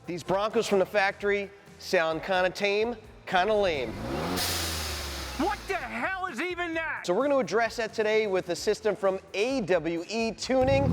These Broncos from the factory sound kind of tame, kind of lame. What the hell is even that? So we're going to address that today with a system from AWE Tuning.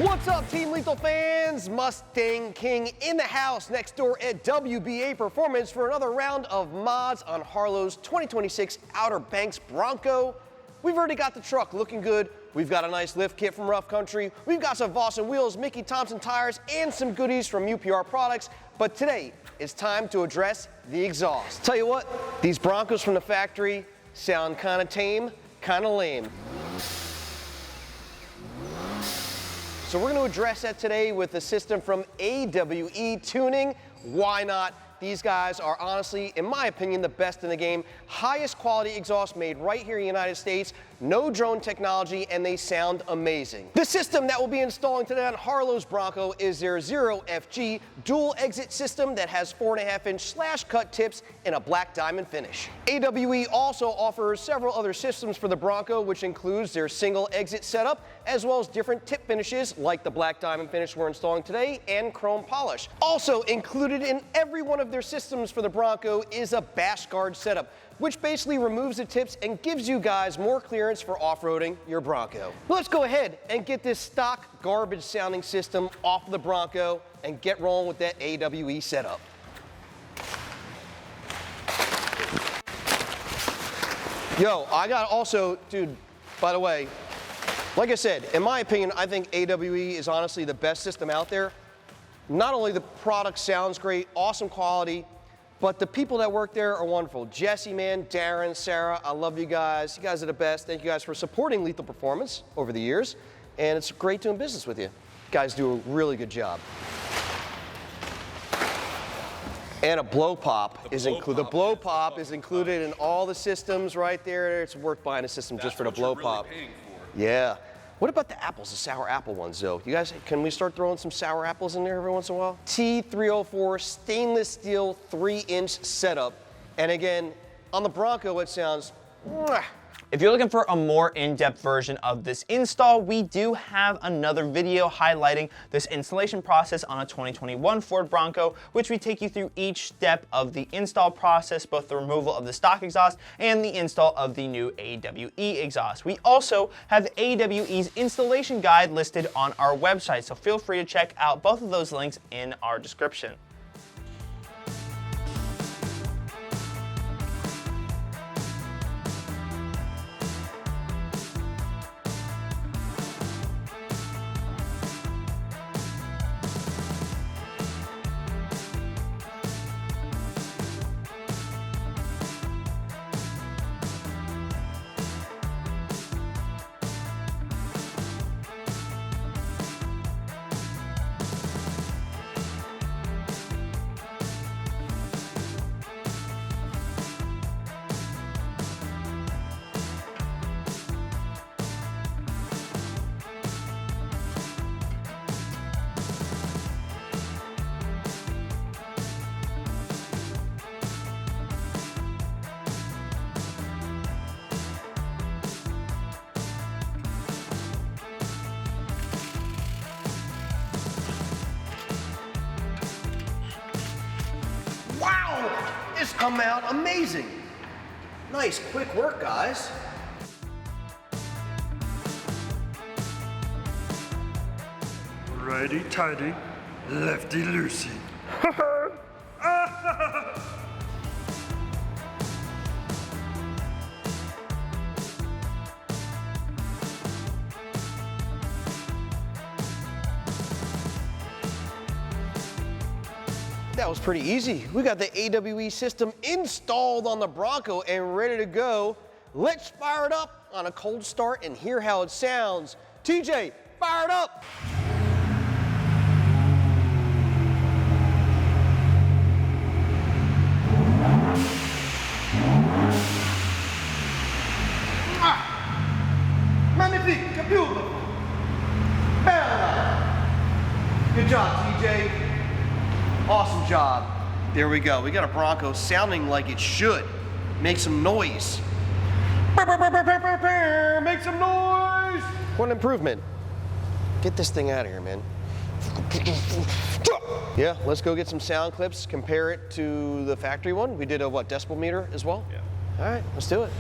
What's up, Team Lethal fans? Mustang King in the house next door at WBA Performance for another round of mods on Harlow's 2026 Outer Banks Bronco. We've already got the truck looking good. We've got a nice lift kit from Rough Country. We've got some Vossen wheels, Mickey Thompson tires, and some goodies from UPR Products. But today, it's time to address the exhaust. Tell you what, these Broncos from the factory sound kind of tame, kind of lame. So we're going to address that today with a system from AWE Tuning. Why not? These guys are honestly, in my opinion, the best in the game. Highest quality exhaust made right here in the United States. No drone technology, and they sound amazing. The system that we'll be installing today on Harlow's Bronco is their 0FG dual exit system that has 4.5-inch slash cut tips in a black diamond finish. AWE also offers several other systems for the Bronco, which includes their single exit setup, as well as different tip finishes like the black diamond finish we're installing today and chrome polish. Also included in every one of their systems for the Bronco is a bash guard setup, which basically removes the tips and gives you guys more clearance for off-roading your Bronco. Let's go ahead and get this stock garbage sounding system off of the Bronco and get rolling with that AWE setup. Yo, I got also, dude, by the way, like I said, in my opinion, I think AWE is honestly the best system out there. Not only the product sounds great, awesome quality, but the people that work there are wonderful. Jesse, man, Darren, Sarah, I love you guys. You guys are the best. Thank you guys for supporting Lethal Performance over the years. And it's great doing business with you. You guys do a really good job. And a blow pop is included. The blow pop is included in all the systems right there. It's worth buying a system just for the blow pop. Yeah. What about the apples, the sour apple ones though? You guys, can we start throwing some sour apples in there every once in a while? T304 stainless steel 3-inch setup. And again, on the Bronco, it sounds, mwah. If you're looking for a more in-depth version of this install, we do have another video highlighting this installation process on a 2021 Ford Bronco, which we take you through each step of the install process, both the removal of the stock exhaust and the install of the new AWE exhaust. We also have AWE's installation guide listed on our website, so feel free to check out both of those links in our description. Wow, it's come out amazing. Nice, quick work, guys. Righty tighty, lefty loosey. That was pretty easy. We got the AWE system installed on the Bronco and ready to go. Let's fire it up on a cold start and hear how it sounds. TJ, fire it up. Magnifique. beautiful. Bella. Good job, TJ. Awesome job. There we go. We got a Bronco sounding like it should. Make some noise. Make some noise. What an improvement. Get this thing out of here, man. Yeah, let's go get some sound clips, compare it to the factory one. We did a, what, decibel meter as well? Yeah. All right, let's do it.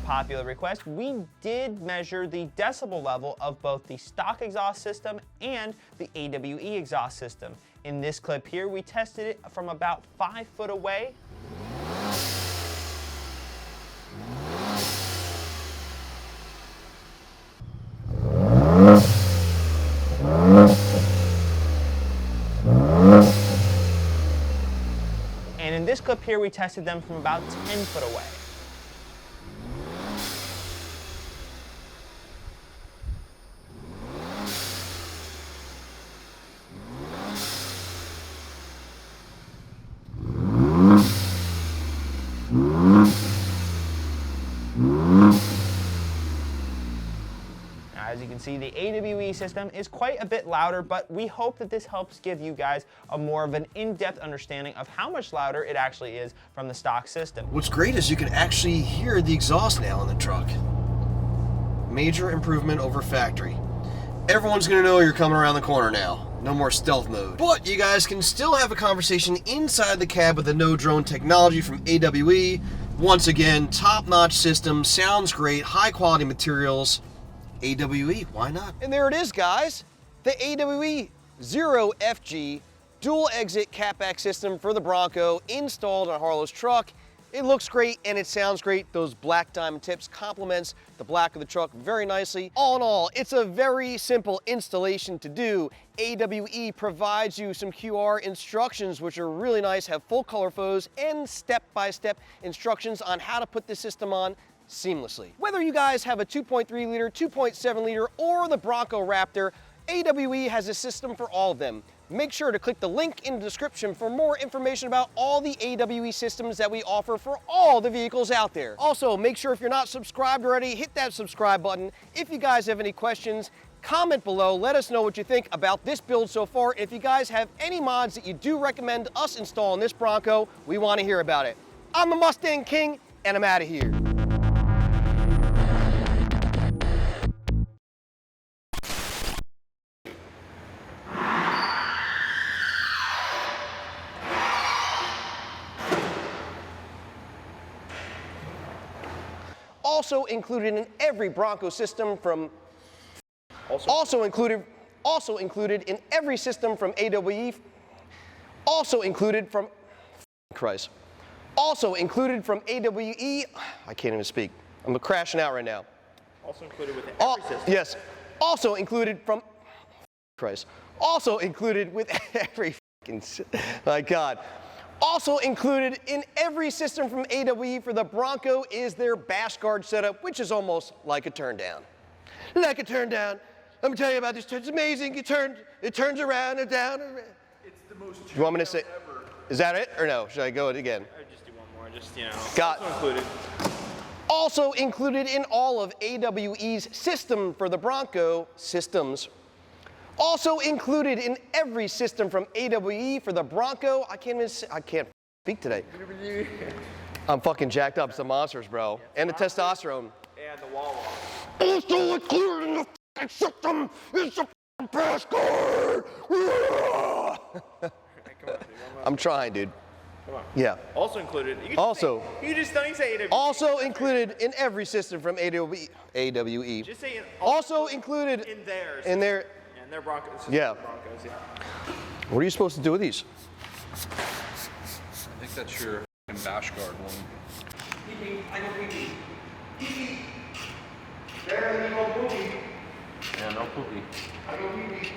Popular request, we did measure the decibel level of both the stock exhaust system and the AWE exhaust system. In this clip here, we tested it from about 5 foot away. And in this clip here, we tested them from about 10 foot away. As you can see, the AWE system is quite a bit louder, but we hope that this helps give you guys a more of an in-depth understanding of how much louder it actually is from the stock system. What's great is you can actually hear the exhaust now in the truck. Major improvement over factory. Everyone's gonna know you're coming around the corner now. No more stealth mode. But you guys can still have a conversation inside the cab with the no drone technology from AWE. Once again, top-notch system, sounds great, high quality materials. AWE, why not? And there it is, guys. The AWE 0FG dual exit catback system for the Bronco installed on Harlow's truck. It looks great and it sounds great. Those black diamond tips complements the black of the truck very nicely. All in all, it's a very simple installation to do. AWE provides you some QR instructions, which are really nice, have full color photos and step-by-step instructions on how to put this system on seamlessly. Whether you guys have a 2.3 liter, 2.7 liter, or the Bronco Raptor, AWE has a system for all of them. Make sure to click the link in the description for more information about all the AWE systems that we offer for all the vehicles out there. Also, make sure if you're not subscribed already, hit that subscribe button. If you guys have any questions, comment below, let us know what you think about this build so far. If you guys have any mods that you do recommend us install in this Bronco, we want to hear about it. I'm the Mustang King, and I'm out of here. Also included in every Bronco system from also included in every system from AWE. Also included from Christ. Also included from AWE. I can't even speak. I'm crashing out right now. Also included with every system. Yes. Also included from Christ. Also included with every my God. Also included in every system from AWE for the Bronco is their bash guard setup, which is almost like a turn down. Like a turn down. Let me tell you about this. It's amazing. It turns around and down. It's the most You want me to say? ever. Is that it or no? Should I go it again? I'd just do one more. Just, you know. Got. Also included. Also included in all of AWE's system for the Bronco systems. Also included in every system from AWE for the Bronco. I can't speak today. I'm fucking jacked up. It's the monsters, bro. And the testosterone. And the wall walk. Also included in the f***ing system is the f***ing pass card. I'm trying, dude. Come on. Yeah. Also included. You can Also. Just say, you just don't even say AWE. Also included in every system from AWE. Just say Also included in theirs. in their. Yeah, in their Broncos. Yeah. Broncos, yeah. What are you supposed to do with these? I think that's your f***ing bash guard one. I go pee-pee. Pee-pee. There, you go poopy. Yeah, no poopy. I go pee-pee.